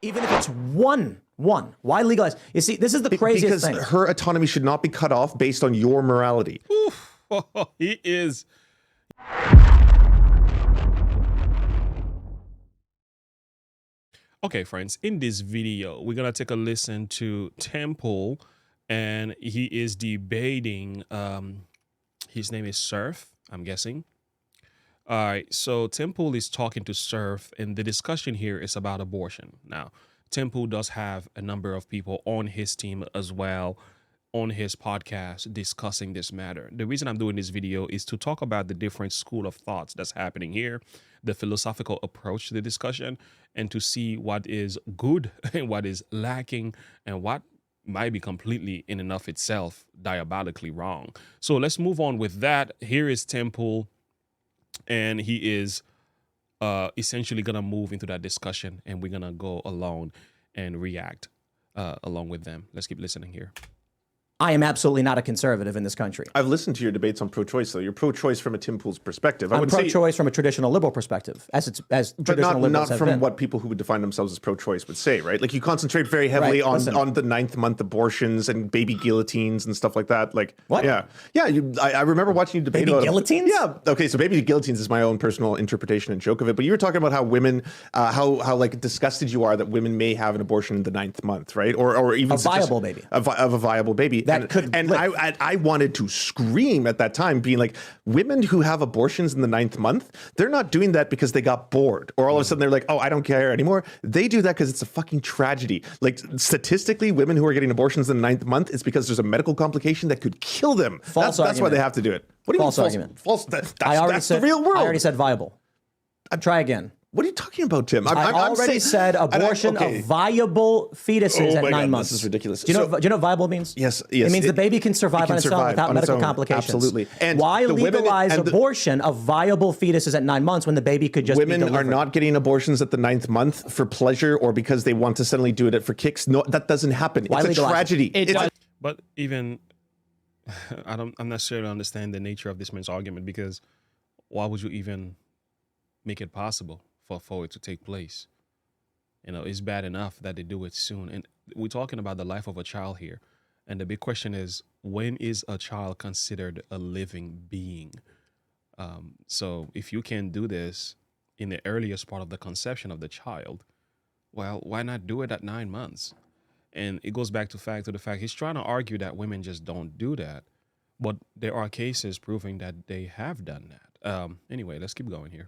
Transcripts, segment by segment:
Even if it's one. Why legalize? You see, this is the craziest thing. Because her autonomy should not be cut off based on your morality. Oof. He is. Okay, friends, in this video, we're going to take a listen to Temple, and he is debating, his name is Surf, I'm guessing. All right, so Temple is talking to Surf, and the discussion here is about abortion. Now, Temple does have a number of people on his team as well, on his podcast, discussing this matter. The reason I'm doing this video is to talk about the different school of thoughts that's happening here, the philosophical approach to the discussion, and to see what is good and what is lacking and what might be completely in and of itself diabolically wrong. So let's move on with that. Here is Temple, and he is essentially going to move into that discussion, and we're going to go along and react along with them. Let's keep listening here. I am absolutely not a conservative in this country. I've listened to your debates on pro-choice, though. You're pro-choice from a Tim Pool's perspective. I'm pro-choice from a traditional liberal perspective, as traditional liberals have been. Not from what people who would define themselves as pro-choice would say, right? Like, you concentrate very heavily on the 9th month abortions and baby guillotines and stuff like that. Like, what? Yeah. I remember watching you debate baby guillotines. Yeah. Okay. So baby guillotines is my own personal interpretation and joke of it. But you were talking about how women, how like disgusted you are that women may have an abortion in the 9th month, right? Or even a viable baby. Of a viable baby. I wanted to scream at that time, being like, women who have abortions in the 9th month, they're not doing that because they got bored, or all of a sudden they're like, oh, I don't care anymore. They do that because it's a fucking tragedy. Like, statistically, women who are getting abortions in the 9th month, it's because there's a medical complication that could kill them. That's why they have to do it. What do you false mean argument? False. That's the real world. I already said viable. Try again. What are you talking about, Tim? I already said abortion of viable fetuses at 9 months. This is ridiculous. Do you know what viable means? Yes. It means the baby can survive on its own without medical complications. Absolutely. And why legalize abortion of viable fetuses at 9 months when the baby could just be delivered? Women are not getting abortions at the 9th month for pleasure or because they want to suddenly do it for kicks. No, that doesn't happen. It's a tragedy. But even, I'm not sure to understand the nature of this man's argument, because why would you even make it possible for it to take place? You know, it's bad enough that they do it soon. And we're talking about the life of a child here. And the big question is, when is a child considered a living being? So if you can do this in the earliest part of the conception of the child, well, why not do it at 9 months? And it goes back to the fact he's trying to argue that women just don't do that. But there are cases proving that they have done that. Anyway, let's keep going here.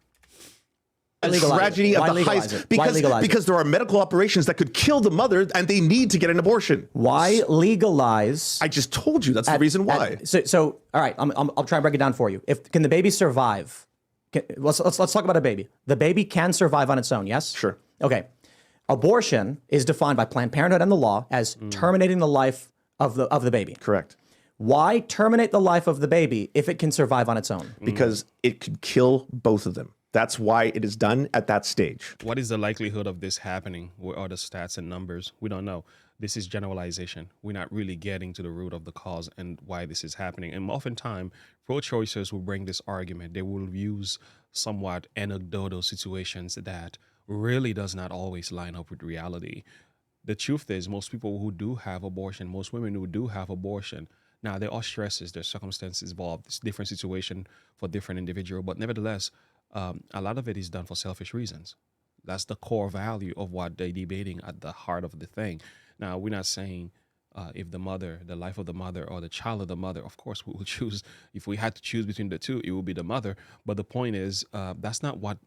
A tragedy of the highest, because there are medical operations that could kill the mother and they need to get an abortion. Why legalize? I just told you that's the reason why. So all right, I'll try and break it down for you. Can the baby survive? Let's talk about a baby. The baby can survive on its own, yes? Sure. Okay. Abortion is defined by Planned Parenthood and the law as terminating the life of the baby. Correct. Why terminate the life of the baby if it can survive on its own? Because it could kill both of them. That's why it is done at that stage. What is the likelihood of this happening? What are the stats and numbers? We don't know. This is generalization. We're not really getting to the root of the cause and why this is happening. And oftentimes, pro-choicers will bring this argument. They will use somewhat anecdotal situations that really does not always line up with reality. The truth is, most people who do have abortion, most women who do have abortion, now there are stresses, there's circumstances involved, it's different situation for different individual, but nevertheless, a lot of it is done for selfish reasons. That's the core value of what they're debating at the heart of the thing. Now, we're not saying if the life of the mother or the child of the mother, of course, we will choose. If we had to choose between the two, it would be the mother. But the point is, that's not what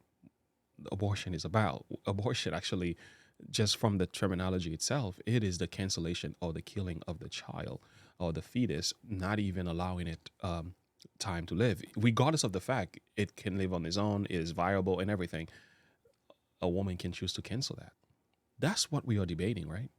abortion is about. Abortion, actually, just from the terminology itself, it is the cancellation or the killing of the child or the fetus, not even allowing it time to live, regardless of the fact it can live on its own, it is viable and everything. A woman can choose to cancel that. That's what we are debating, right?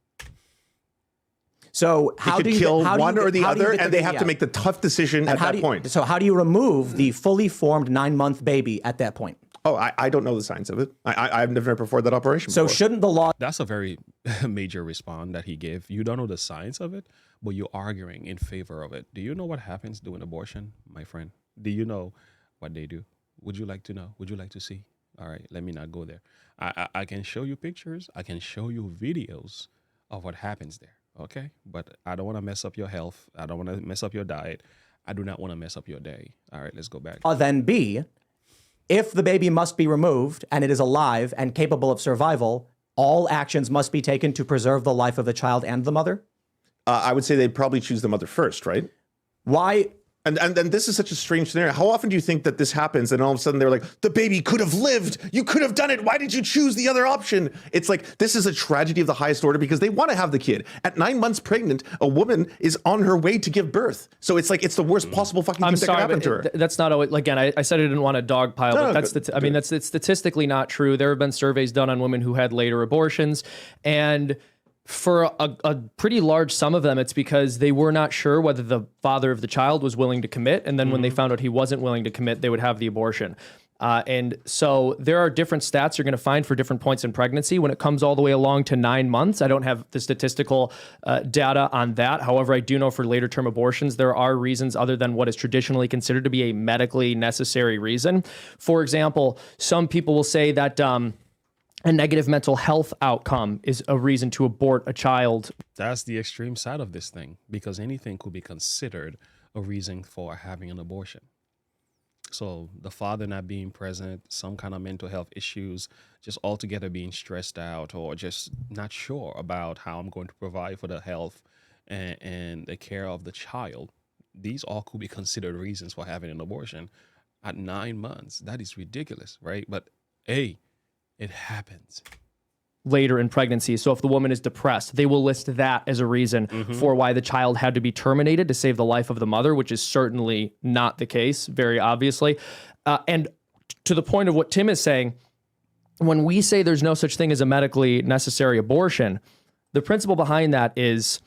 So how do you kill one or the other, and they have to make the tough decision at that point. So how do you remove the fully formed 9-month baby at that point? Oh, I don't know the science of it. I've never performed that operation before. So shouldn't the law... That's a very major response that he gave. You don't know the science of it, but you're arguing in favor of it. Do you know what happens during abortion, my friend? Do you know what they do? Would you like to know? Would you like to see? All right, let me not go there. I can show you pictures. I can show you videos of what happens there. Okay, but I don't want to mess up your health. I don't want to mess up your diet. I do not want to mess up your day. All right, let's go back. Then B, if the baby must be removed and it is alive and capable of survival, all actions must be taken to preserve the life of the child and the mother? I would say they'd probably choose the mother first, right? Why? And this is such a strange scenario. How often do you think that this happens and all of a sudden they're like, the baby could have lived. You could have done it. Why did you choose the other option? It's like, this is a tragedy of the highest order because they want to have the kid. At 9 months pregnant, a woman is on her way to give birth. So it's like, it's the worst possible fucking thing that can happen to her. That's not always, again, I said I didn't want a dog pile, but that's statistically not true. There have been surveys done on women who had later abortions, and for a pretty large sum of them, it's because they were not sure whether the father of the child was willing to commit. And then when they found out he wasn't willing to commit, they would have the abortion. And so there are different stats you're going to find for different points in pregnancy. When it comes all the way along to 9 months, I don't have the statistical data on that. However, I do know for later term abortions, there are reasons other than what is traditionally considered to be a medically necessary reason. For example, some people will say that a negative mental health outcome is a reason to abort a child. That's the extreme side of this thing, because anything could be considered a reason for having an abortion. So the father not being present, some kind of mental health issues, just altogether being stressed out or just not sure about how I'm going to provide for the health and the care of the child. These all could be considered reasons for having an abortion at 9 months. That is ridiculous, right? But hey, it happens Later in pregnancy. So if the woman is depressed, they will list that as a reason for why the child had to be terminated to save the life of the mother, which is certainly not the case, very obviously. And to the point of what Tim is saying, when we say there's no such thing as a medically necessary abortion, the principle behind that is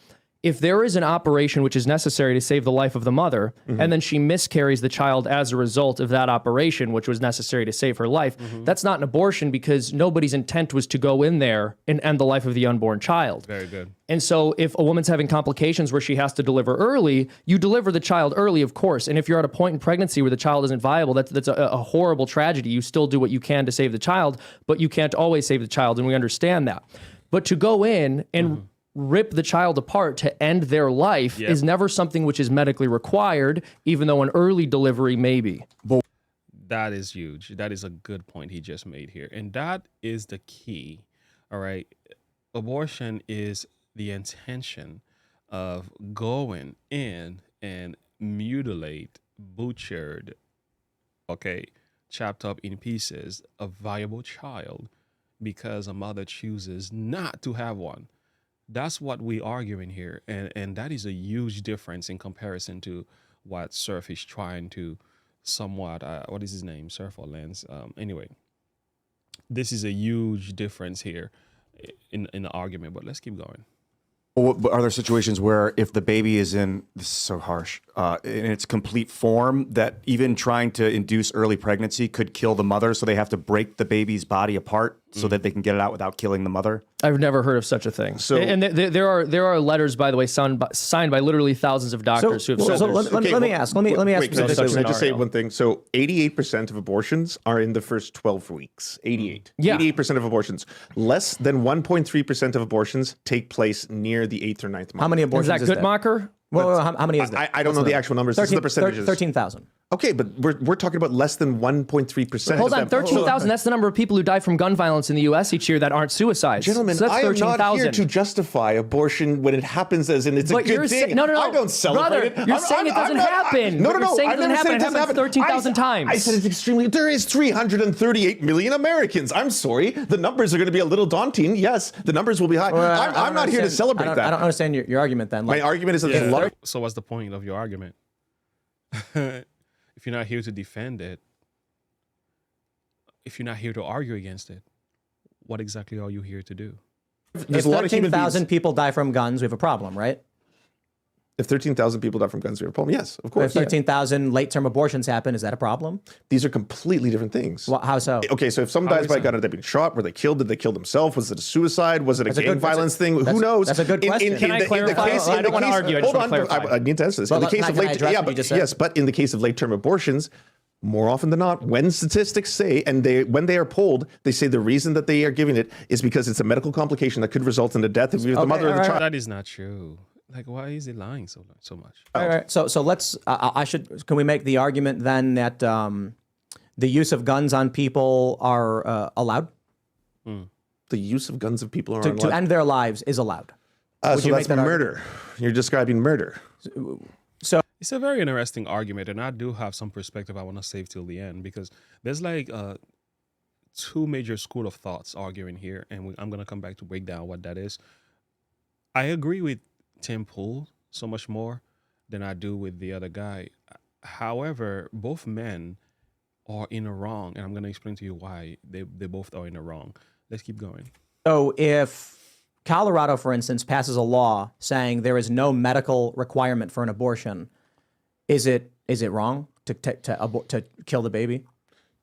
if there is an operation which is necessary to save the life of the mother, and then she miscarries the child as a result of that operation, which was necessary to save her life, that's not an abortion because nobody's intent was to go in there and end the life of the unborn child. very good. And so if a woman's having complications where she has to deliver early, you deliver the child early, of course. And if you're at a point in pregnancy where the child isn't viable, that's a horrible tragedy. You still do what you can to save the child, but you can't always save the child, and we understand that. But to go in and rip the child apart to end their life is never something which is medically required, even though an early delivery may be. That is huge. That is a good point he just made here. And that is the key. All right. Abortion is the intention of going in and mutilate, butchered, chopped up in pieces, a viable child because a mother chooses not to have one. That's what we're arguing here. And that is a huge difference in comparison to what Surf is trying to somewhat, what is his name? Surf or Lance? Anyway, this is a huge difference here in the argument, but let's keep going. Well, are there situations where if the baby is in, this is so harsh, in its complete form, that even trying to induce early pregnancy could kill the mother, so they have to break the baby's body apart so that they can get it out without killing the mother? I've never heard of such a thing. So, and there are letters, by the way, signed by literally thousands of doctors who have said let me ask. Wait, can I just say one thing? So 88% of abortions are in the first 12 weeks. 88% of abortions. Less than 1.3% of abortions take place near the 8th or 9th month. How many abortions is that Guttmacher? Well, how many is that? I don't know the actual numbers. This is the percentages. 13,000. Okay, but we're talking about less than 1.3%. Hold on, 13,000. That's the number of people who die from gun violence in the U.S. each year that aren't suicides. Gentlemen, so that's I am 13,000. not here to justify abortion when it happens as in it's a good thing. No. I don't celebrate Brother, you're saying it doesn't happen. No. You're saying I've never said it doesn't happen. 13,000 times. I said it's extremely. There is 338 million Americans. I'm sorry. The numbers are going to be a little daunting. Yes, the numbers will be high. Well, I'm not here to celebrate that. I don't understand your argument then. My argument is that there's a lot. So what's the point of your argument? If you're not here to defend it, if you're not here to argue against it, what exactly are you here to do? If 13,000 people die from guns, we have a problem, right? If 13,000 people die from guns, we have a problem. Yes, of course. If 13,000 late-term abortions happen, is that a problem? These are completely different things. Well, how so? Okay, so if someone dies by a gun, are they being shot? Were they killed? Did they kill themselves? Was it a suicide? Was it a gang violence thing? Who knows? That's a good question. Can I clarify? I don't want to argue. I just want to clarify. I need to answer this. Well, in the case of late, yes, but in the case of late-term abortions, More often than not, when statistics say, and when they are polled, they say the reason that they are giving it is because it's a medical complication that could result in the death of the mother or the child. That is not true. Like, why is he lying so much? All right. So let's. Can we make the argument then that the use of guns on people are allowed? The use of guns of people are to end their lives is allowed. So that's murder. You're describing murder. So it's a very interesting argument, and I do have some perspective I want to save till the end, because there's like two major school of thoughts arguing here, and I'm going to come back to break down what that is. I agree with Tim Pool so much more than I do with the other guy. However, both men are in the wrong, and I'm going to explain to you why they both are in the wrong. Let's keep going. So if Colorado, for instance, passes a law saying there is no medical requirement for an abortion, is it wrong to kill the baby?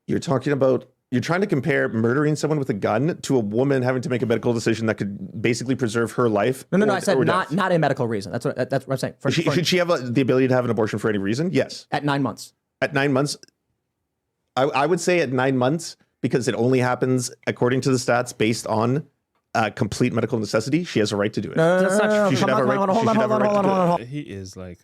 You're trying to compare murdering someone with a gun to a woman having to make a medical decision that could basically preserve her life. No. I said not a medical reason. That's what I'm saying. Should she have the ability to have an abortion for any reason? Yes. At 9 months. At 9 months, I would say at 9 months, because it only happens according to the stats based on complete medical necessity. She has a right to do it. No. She should have a right. Hold on. He is like,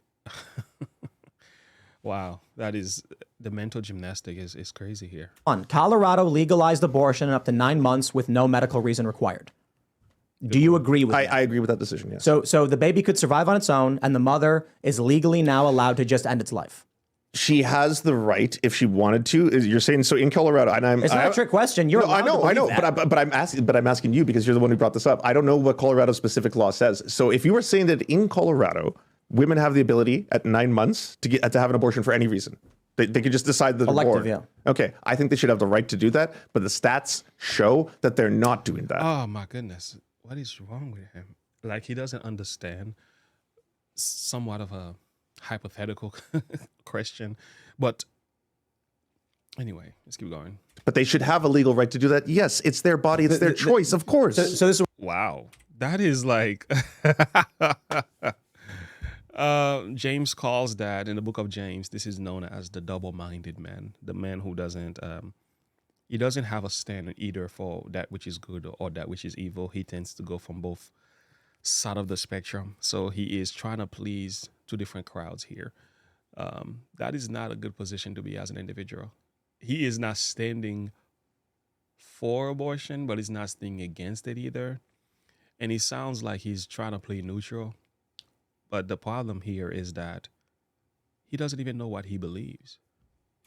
wow, that is, the mental gymnastic is crazy here. Colorado legalized abortion up to 9 months with no medical reason required. Do you agree with that? I agree with that decision, yes. So the baby could survive on its own, and the mother is legally now allowed to just end its life. She has the right if she wanted to. You're saying so in Colorado, and it's not a trick question. You're allowed I know, that. but I'm asking you because you're the one who brought this up. I don't know what Colorado's specific law says. So if you were saying that in Colorado, women have the ability at 9 months to have an abortion for any reason, they could just decide that elective, yeah. Okay, I think they should have the right to do that, but the stats show that they're not doing that. Oh my goodness, what is wrong with him? Like, he doesn't understand somewhat of a hypothetical question, but anyway, let's keep going. But they should have a legal right to do that. Yes, it's their body, it's their choice, of course. So this is wow, that is like James calls that in the book of James. This is known as the double-minded man, the man who doesn't he doesn't have a stand either for that which is good or that which is evil. He tends to go from both side of the spectrum. So he is trying to please two different crowds here. That is not a good position to be as an individual. He is not standing for abortion, but he's not standing against it either. And he sounds like he's trying to play neutral. But the problem here is that he doesn't even know what he believes.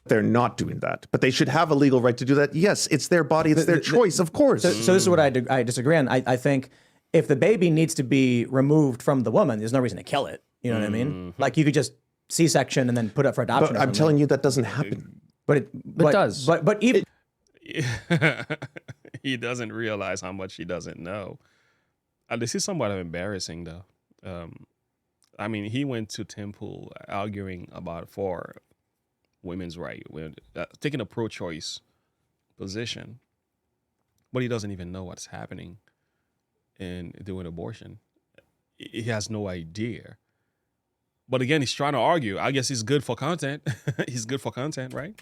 They're not doing that, but they should have a legal right to do that. Yes, it's their body, it's their choice, of course. So this is what I disagree on. I think if the baby needs to be removed from the woman, there's no reason to kill it. You know what I mean? Like, you could just C-section and then put it for adoption. But I'm telling you, that doesn't happen. But it does. But even he doesn't realize how much he doesn't know. This is somewhat embarrassing, though. I mean, he went to Temple arguing about for women's right, taking a pro-choice position, but he doesn't even know what's happening in doing abortion. He has no idea. But again, he's trying to argue. I guess he's good for content. He's good for content, right?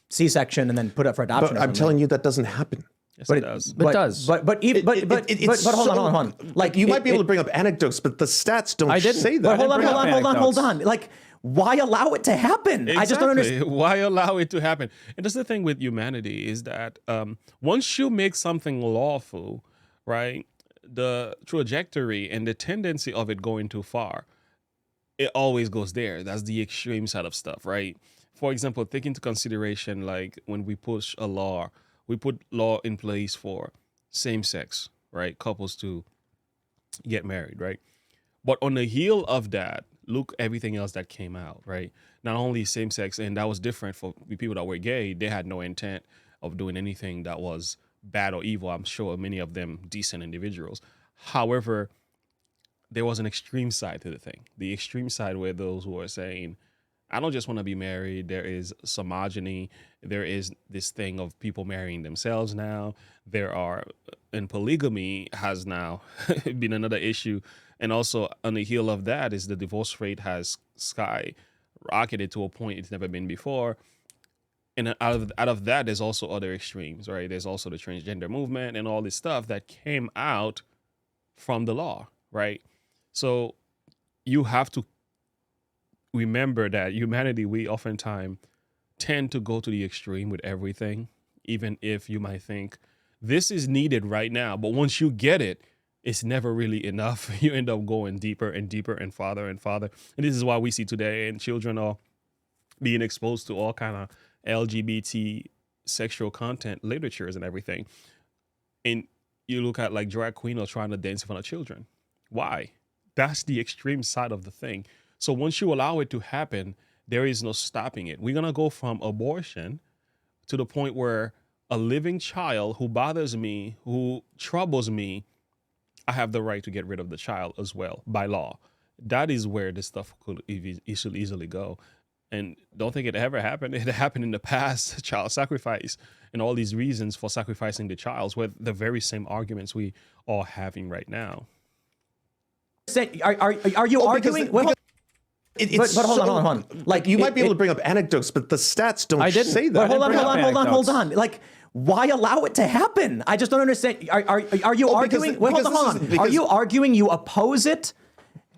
C-section and then put up for adoption. But I'm telling you, that doesn't happen. Yes, but it does. But it does. But hold on. Like, you might be able to bring up anecdotes, but the stats don't say that. But hold on. Like, why allow it to happen? Exactly. I just don't understand. Why allow it to happen? And that's the thing with humanity, is that once you make something lawful, right, the trajectory and the tendency of it going too far, it always goes there. That's the extreme side of stuff, right? For example, take into consideration, like, when we push a law, we put law in place for same-sex, right, couples to get married, right? But on the heel of that, look everything else that came out, right? Not only same-sex, and that was different for the people that were gay. They had no intent of doing anything that was bad or evil. I'm sure many of them decent individuals. However, there was an extreme side to the thing. The extreme side where those who are saying, I don't just want to be married. There is misogyny. There is this thing of people marrying themselves now. And polygamy has now been another issue. And also on the heel of that is the divorce rate has skyrocketed to a point it's never been before. And out of that, there's also other extremes, right? There's also the transgender movement and all this stuff that came out from the law, right? So you have to remember that humanity, we oftentimes tend to go to the extreme with everything, even if you might think this is needed right now. But once you get it, it's never really enough. You end up going deeper and deeper and farther and farther. And this is why we see today, and children are being exposed to all kind of LGBT sexual content, literatures and everything. And you look at like drag queen or trying to dance in front of children. Why? That's the extreme side of the thing. So once you allow it to happen, there is no stopping it. We're going to go from abortion to the point where a living child who bothers me, who troubles me, I have the right to get rid of the child as well by law. That is where this stuff could easily go. And don't think it ever happened. It happened in the past, child sacrifice and all these reasons for sacrificing the child were the very same arguments we are having right now. Are you arguing? But hold on. Like you might be able to bring up anecdotes, but the stats don't say that. But hold on. Like, why allow it to happen? I just don't understand. Are you arguing? Hold on. Are you arguing you oppose it?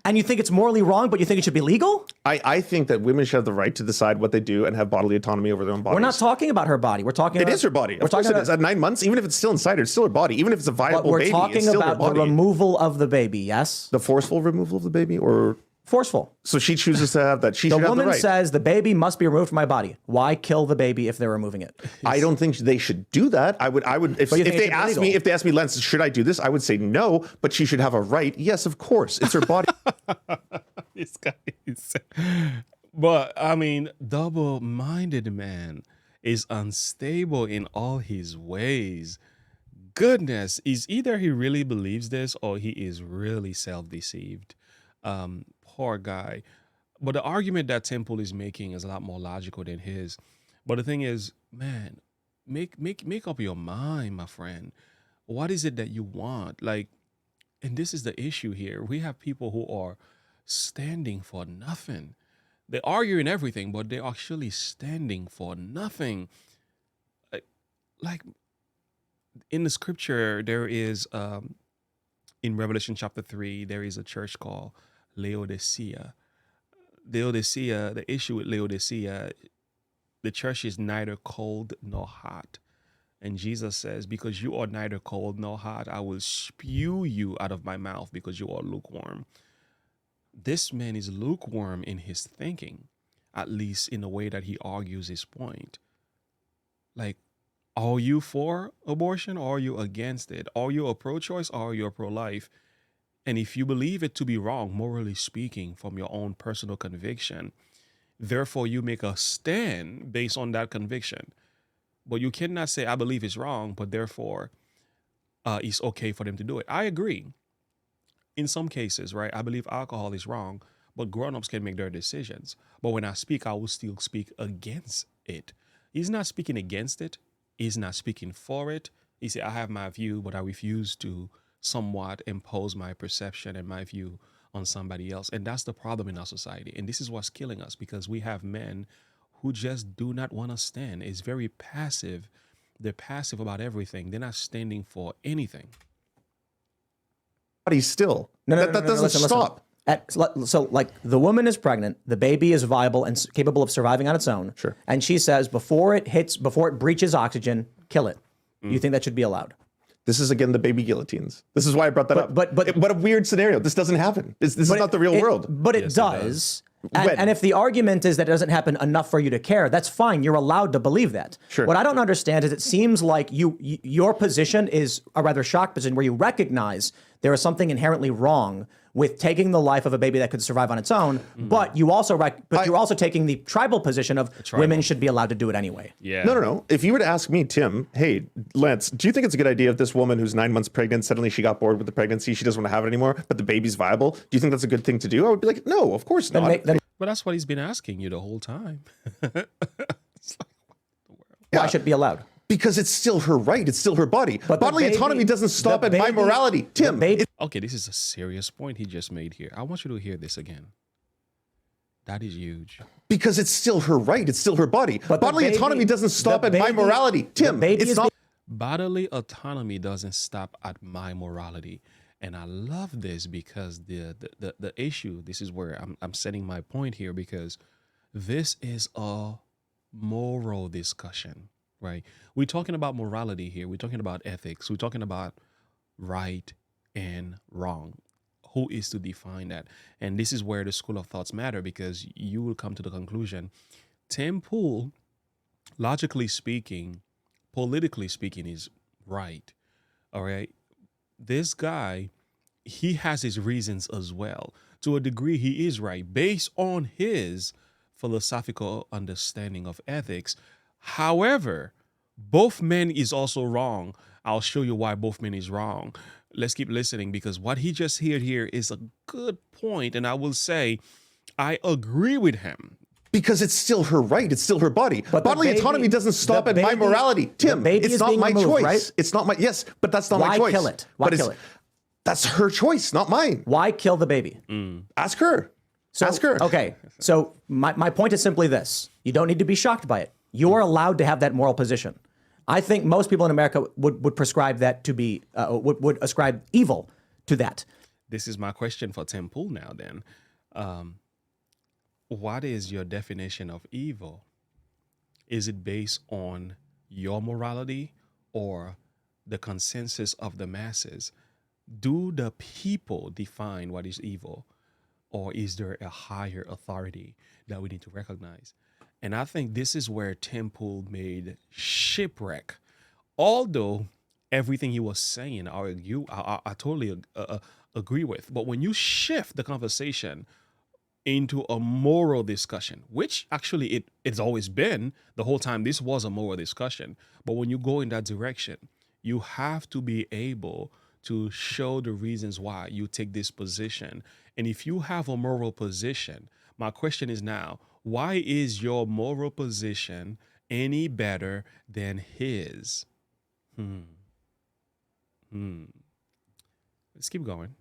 And you think it's morally wrong, but you think it should be legal? I think that women should have the right to decide what they do and have bodily autonomy over their own bodies. We're not talking about her body. We're talking about... It is her body. Of course it is. At 9 months, even if it's still inside her, it's still her body. Even if it's a viable baby, it's still her body. We're talking about the removal of the baby, yes? The forceful removal of the baby, or... Forceful. So she chooses to have that. She should have the right. The woman says the baby must be removed from my body. Why kill the baby if they're removing it? I don't think they should do that. I would. If they ask me, Lance, should I do this? I would say no. But she should have a right. Yes, of course. It's her body. This guy is. But I mean, double-minded man is unstable in all his ways. Goodness, is either he really believes this or he is really self-deceived. Poor guy. But the argument that Temple is making is a lot more logical than his. But the thing is, man, make up your mind, my friend. What is it that you want? Like, and this is the issue here. We have people who are standing for nothing. They argue in everything, but they're actually standing for nothing. Like in the scripture, there is, in Revelation chapter 3, there is a church called Laodicea. The issue with Laodicea, the church is neither cold nor hot. And Jesus says, because you are neither cold nor hot, I will spew you out of my mouth because you are lukewarm. This man is lukewarm in his thinking, at least in the way that he argues his point. Like, are you for abortion or are you against it? Are you a pro-choice or are you a pro-life? And if you believe it to be wrong, morally speaking, from your own personal conviction, therefore you make a stand based on that conviction. But you cannot say, I believe it's wrong, but therefore it's okay for them to do it. I agree. In some cases, right, I believe alcohol is wrong, but grown-ups can make their decisions. But when I speak, I will still speak against it. He's not speaking against it. He's not speaking for it. He said, I have my view, but I refuse to somewhat impose my perception and my view on somebody else. And that's the problem in our society. And this is what's killing us, because we have men who just do not want to stand. It's very passive. They're passive about everything. They're not standing for anything. Body still. That doesn't stop. So, like, the woman is pregnant, the baby is viable and capable of surviving on its own. Sure. And she says, before it breaches oxygen, kill it. You think that should be allowed? This is, again, the baby guillotines. This is why I brought that up. But what a weird scenario. This doesn't happen. This is not the real world. But it does. And if the argument is that it doesn't happen enough for you to care, that's fine. You're allowed to believe that. Sure. What I don't understand is it seems like your position is a rather shocked position where you recognize there is something inherently wrong with taking the life of a baby that could survive on its own, but you're also taking the tribal position of women should be allowed to do it anyway. Yeah. No. If you were to ask me, Tim, hey, Lance, do you think it's a good idea if this woman who's 9 months pregnant, suddenly she got bored with the pregnancy, she doesn't want to have it anymore, but the baby's viable? Do you think that's a good thing to do? I would be like, no, of course not. But that's what he's been asking you the whole time. Why should it be allowed? Because it's still her right. It's still her body. But bodily autonomy doesn't stop at my morality. Tim. Okay, this is a serious point he just made here. I want you to hear this again. That is huge. Because it's still her right. It's still her body. But bodily autonomy doesn't stop at my morality. Tim, it's not. Bodily autonomy doesn't stop at my morality. And I love this because the issue, this is where I'm setting my point here, because this is a moral discussion, right? We're talking about morality here. We're talking about ethics. We're talking about right and wrong. Who is to define that? And this is where the school of thoughts matter, because you will come to the conclusion, Tim Pool, logically speaking, politically speaking, is right. All right. This guy, he has his reasons as well. To a degree, he is right based on his philosophical understanding of ethics. However, both men is also wrong. I'll show you why both men is wrong. Let's keep listening, because what he just heard here is a good point, and I will say I agree with him. Because it's still her right. It's still her body. But bodily autonomy doesn't stop at my morality. Tim, it's not my choice. Right? It's not my, yes, but that's not my choice. Why kill it? Why kill it? That's her choice, not mine. Why kill the baby? Ask her. Ask her. Okay, so my point is simply this. You don't need to be shocked by it. You are allowed to have that moral position. I think most people in America would prescribe that to be, would ascribe evil to that. This is my question for Tim Pool now then. What is your definition of evil? Is it based on your morality or the consensus of the masses? Do the people define what is evil, or is there a higher authority that we need to recognize? And I think this is where Tim Pool made shipwreck. Although everything he was saying, I totally agree with. But when you shift the conversation into a moral discussion, which actually it's always been the whole time, this was a moral discussion. But when you go in that direction, you have to be able to show the reasons why you take this position. And if you have a moral position, my question is now, why is your moral position any better than his? Let's keep going.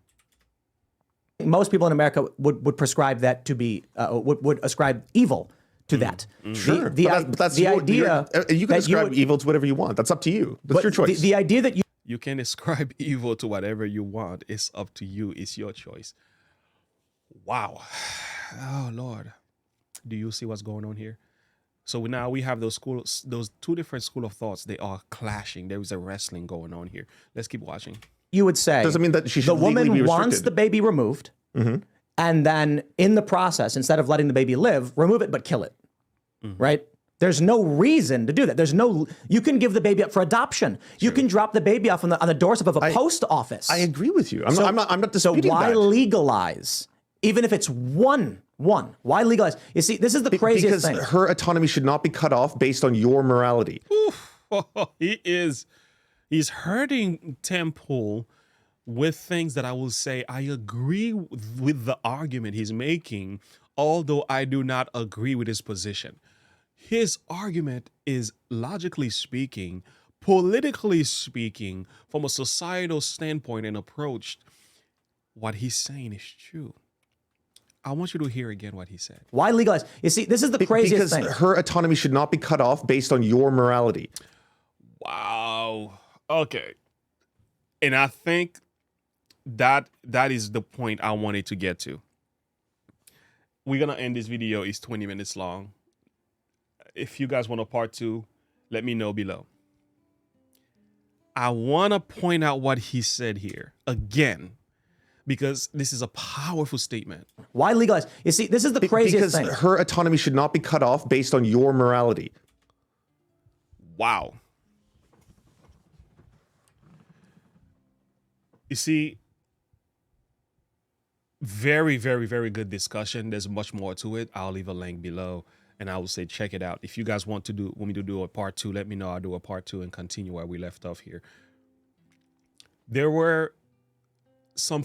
Most people in America would prescribe that to be, would ascribe evil to that. Sure. That's the idea. You can ascribe evil to whatever you want. That's up to you. That's your choice. The idea that you can ascribe evil to whatever you want. It's up to you. It's your choice. Wow. Oh, Lord. Do you see what's going on here? So now we have those two different school of thoughts. They are clashing. There is a wrestling going on here. Let's keep watching. You would say doesn't mean that she should the legally be woman restricted. wants the baby removed, and then in the process, instead of letting the baby live, remove it but kill it. Right? There's no reason to do that. You can give the baby up for adoption. Sure. You can drop the baby off on the doorstep of a post office. I agree with you. I'm not disputing that. So why legalize, even if it's one? Why legalize? You see, this is the craziest thing. Because her autonomy should not be cut off based on your morality. He's hurting Tim Pool with things that I will say I agree with the argument he's making, although I do not agree with his position. His argument is, logically speaking, politically speaking, from a societal standpoint and approach, what he's saying is true. I want you to hear again what he said. Why legalize? You see, this is the craziest thing. Because her autonomy should not be cut off based on your morality. Wow. Okay. And I think that is the point I wanted to get to. We're going to end this video. It's 20 minutes long. If you guys want a part 2, let me know below. I want to point out what he said here again, because this is a powerful statement. Why legalize? You see, this is the craziest thing. Because her autonomy should not be cut off based on your morality. Wow. You see, very, very, very good discussion. There's much more to it. I'll leave a link below, and I will say check it out. If you guys want me to do a part 2, let me know. I'll do a part 2 and continue where we left off here. There were some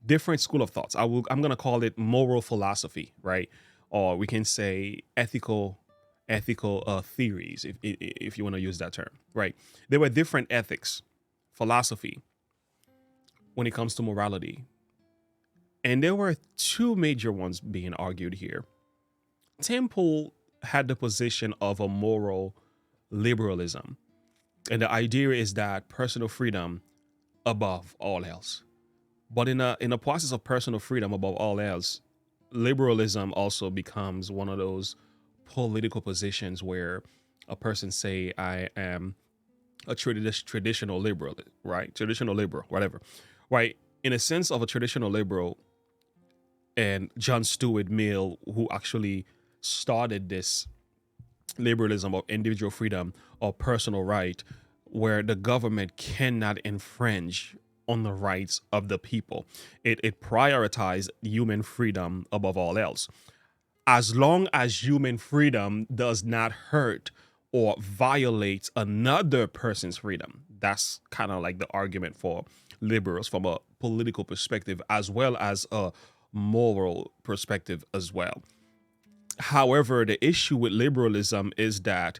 different school of thoughts. I'm going to call it moral philosophy, right? Or we can say ethical theories, if you want to use that term, right? There were different ethics, philosophy, when it comes to morality. And there were two major ones being argued here. Temple had the position of a moral liberalism. And the idea is that personal freedom above all else. But in a process of personal freedom above all else, liberalism also becomes one of those political positions where a person say, I am a traditional liberal, right? Traditional liberal, whatever, right? In a sense of a traditional liberal, and John Stuart Mill, who actually started this liberalism of individual freedom or personal right, where the government cannot infringe on the rights of the people. It prioritizes human freedom above all else. As long as human freedom does not hurt or violate another person's freedom. That's kind of like the argument for liberals from a political perspective, as well as a moral perspective as well. However, the issue with liberalism is that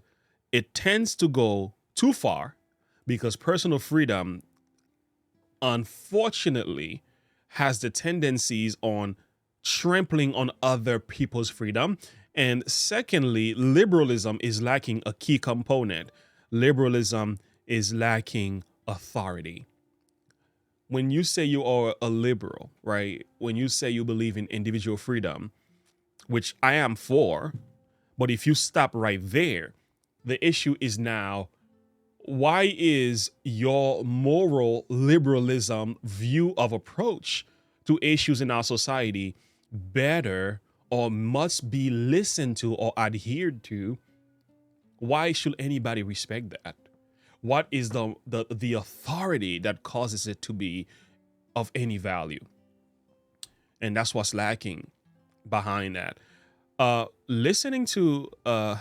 it tends to go too far because personal freedom, unfortunately, has the tendencies on trampling on other people's freedom. And secondly, liberalism is lacking a key component. Liberalism is lacking authority. When you say you are a liberal, right? When you say you believe in individual freedom, which I am for, but if you stop right there, the issue is now, why is your moral liberalism view of approach to issues in our society better or must be listened to or adhered to? Why should anybody respect that? What is the authority that causes it to be of any value? And that's what's lacking behind that. Listening to, I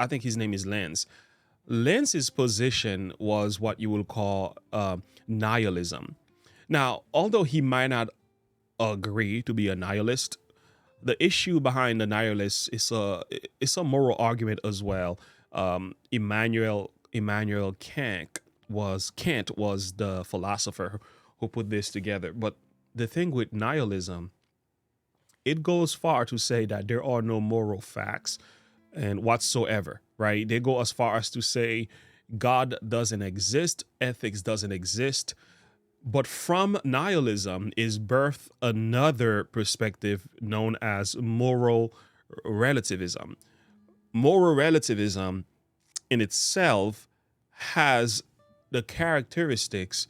think his name is Lens. Lens's position was what you will call nihilism. Now, although he might not agree to be a nihilist, the issue behind the nihilist is a moral argument as well. Immanuel Kant was the philosopher who put this together. But the thing with nihilism, it goes far to say that there are no moral facts and whatsoever, right? They go as far as to say God doesn't exist, ethics doesn't exist. But from nihilism is birthed another perspective known as moral relativism. Moral relativism in itself has the characteristics,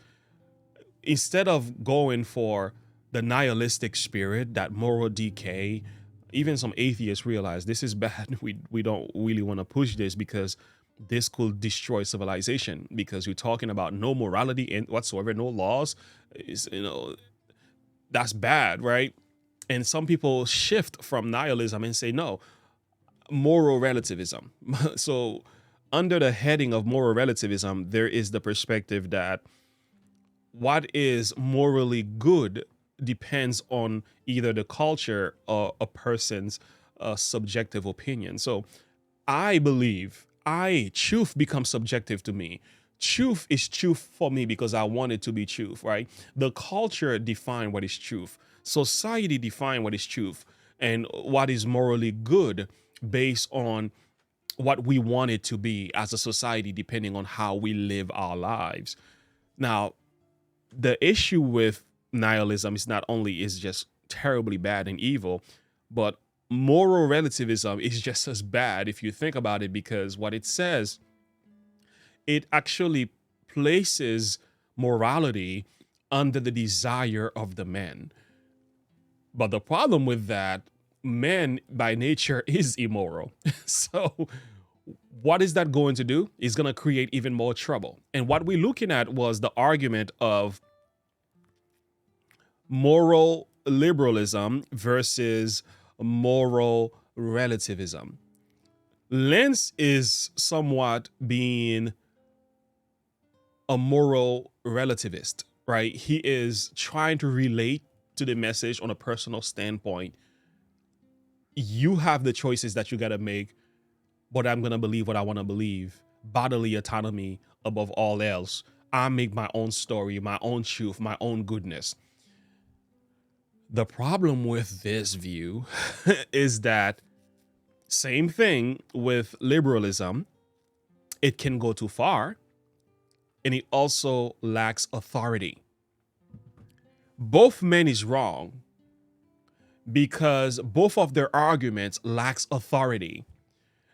instead of going for the nihilistic spirit, that moral decay, even some atheists realize this is bad. We don't really want to push this because this could destroy civilization, because you're talking about no morality in whatsoever, no laws. That's bad, right? And some people shift from nihilism and say, no, moral relativism. So under the heading of moral relativism, there is the perspective that what is morally good depends on either the culture or a person's subjective opinion. So I believe truth becomes subjective to me. Truth is truth for me because I want it to be truth, right? The culture define what is truth. Society define what is truth and what is morally good based on what we want it to be as a society, depending on how we live our lives. Now, the issue with nihilism is not only is just terribly bad and evil, but moral relativism is just as bad if you think about it, because what it says, it actually places morality under the desire of the men. But the problem with that, men by nature is immoral. So what is that going to do? It's going to create even more trouble. And what we're looking at was the argument of moral liberalism versus moral relativism. Lens is somewhat being a moral relativist, right? He is trying to relate to the message on a personal standpoint. You have the choices that you got to make, but I'm going to believe what I want to believe. Bodily autonomy above all else. I make my own story, my own truth, my own goodness. The problem with this view is that same thing with liberalism. It can go too far, and it also lacks authority. Both men is wrong because both of their arguments lacks authority.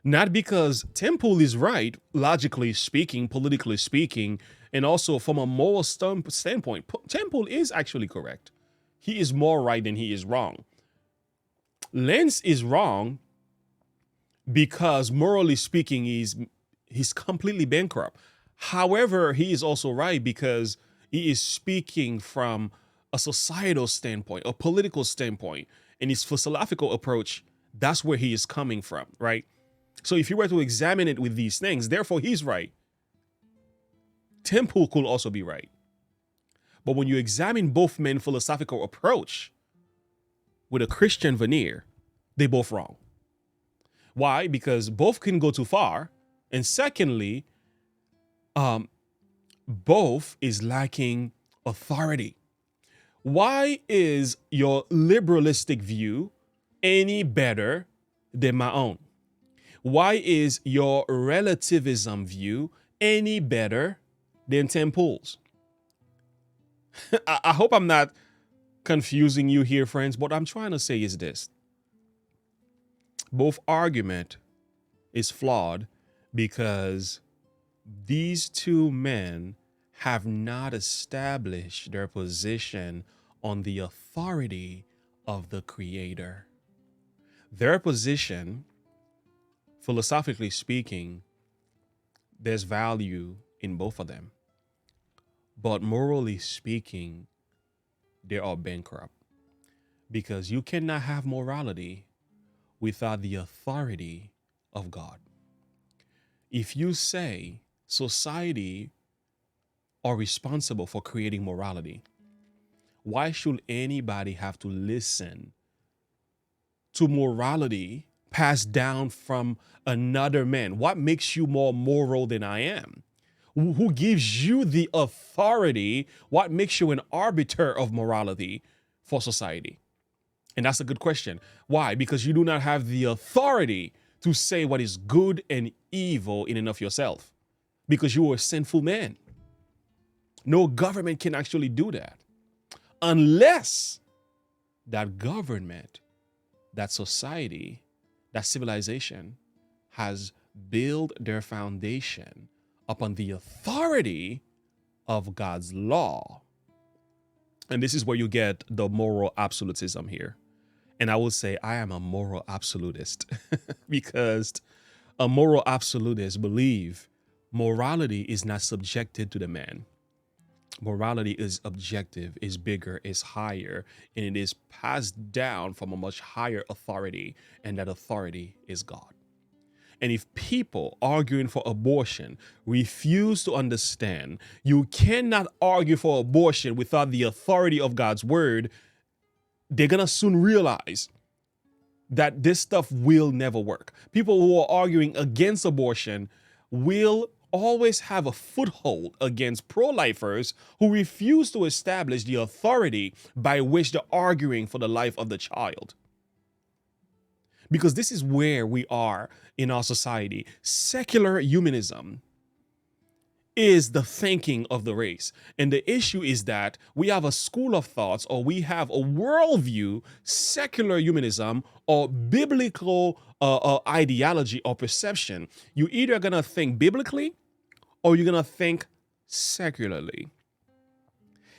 Not because Temple is right, logically speaking, politically speaking, and also from a moral standpoint. Temple is actually correct. He is more right than he is wrong. Lance is wrong because morally speaking, he's completely bankrupt. However, he is also right because he is speaking from a societal standpoint, a political standpoint, and his philosophical approach, that's where he is coming from, right? So if you were to examine it with these things, therefore he's right. Temple could also be right. But when you examine both men's philosophical approach with a Christian veneer, they both wrong. Why? Because both can go too far. And secondly, both is lacking authority. Why is your liberalistic view any better than my own? Why is your relativism view any better than Temple's? I hope I'm not confusing you here, friends. What I'm trying to say is this. Both argument is flawed because these two men have not established their position on the authority of the Creator. Their position, philosophically speaking, there's value in both of them. But morally speaking, they are bankrupt because you cannot have morality without the authority of God. If you say society are responsible for creating morality, why should anybody have to listen to morality passed down from another man? What makes you more moral than I am? Who gives you the authority? What makes you an arbiter of morality for society? And that's a good question. Why? Because you do not have the authority to say what is good and evil in and of yourself. Because you are a sinful man. No government can actually do that. Unless that government, that society, that civilization has built their foundation upon the authority of God's law. And this is where you get the moral absolutism here. And I will say I am a moral absolutist because a moral absolutist believe morality is not subjected to the man. Morality is objective, is bigger, is higher, and it is passed down from a much higher authority, and that authority is God. And if people arguing for abortion refuse to understand, you cannot argue for abortion without the authority of God's word, they're going to soon realize that this stuff will never work. People who are arguing against abortion will always have a foothold against pro-lifers who refuse to establish the authority by which they're arguing for the life of the child. Because this is where we are in our society. Secular humanism is the thinking of the race. And the issue is that we have a school of thoughts, or we have a worldview, secular humanism, or biblical ideology or perception. You're either going to think biblically or you're going to think secularly.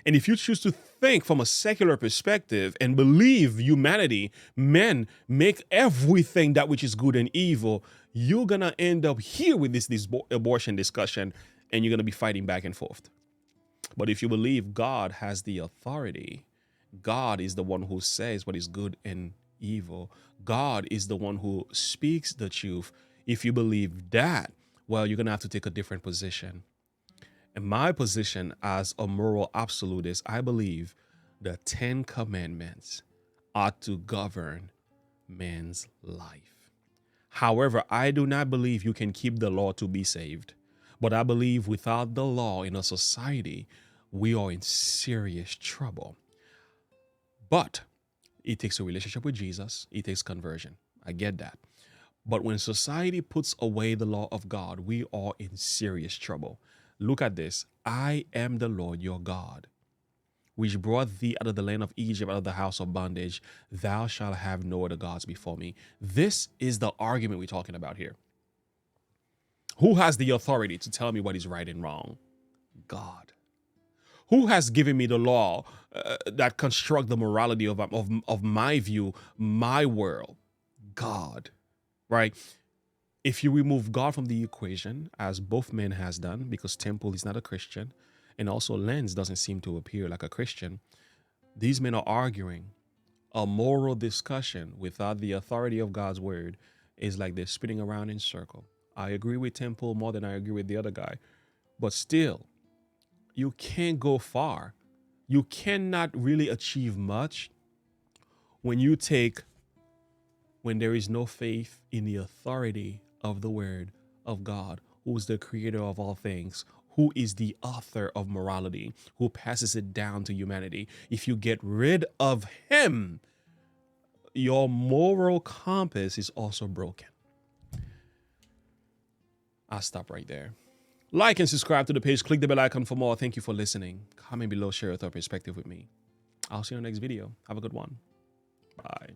And if you choose to think from a secular perspective and believe humanity, men make everything that which is good and evil, you're going to end up here with this abortion discussion, and you're going to be fighting back and forth. But if you believe God has the authority, God is the one who says what is good and evil. God is the one who speaks the truth. If you believe that, well, you're going to have to take a different position. And my position as a moral absolutist, I believe the 10 commandments ought to govern man's life. However, I do not believe you can keep the law to be saved. But I believe without the law in a society, we are in serious trouble. But It takes a relationship with Jesus. It takes conversion. I get that. But when society puts away the law of God, we are in serious trouble. Look at this. I am the Lord your God, which brought thee out of the land of Egypt, out of the house of bondage. Thou shalt have no other gods before me. This is the argument we're talking about here. Who has the authority to tell me what is right and wrong? God. Who has given me the law that construct the morality of my view, my world? God. Right? If you remove God from the equation, as both men has done, because Temple is not a Christian, and also Lens doesn't seem to appear like a Christian, these men are arguing a moral discussion without the authority of God's word is like they're spinning around in circle. I agree with Temple more than I agree with the other guy, but still, you can't go far. You cannot really achieve much when there is no faith in the authority of the word of God, who is the creator of all things, who is the author of morality, who passes it down to humanity. If you get rid of him, your moral compass is also broken. I'll stop right there. Like and subscribe to the page. Click the bell icon for more. Thank you for listening. Comment below, share your thought perspective with me. I'll see you in the next video. Have a good one. Bye.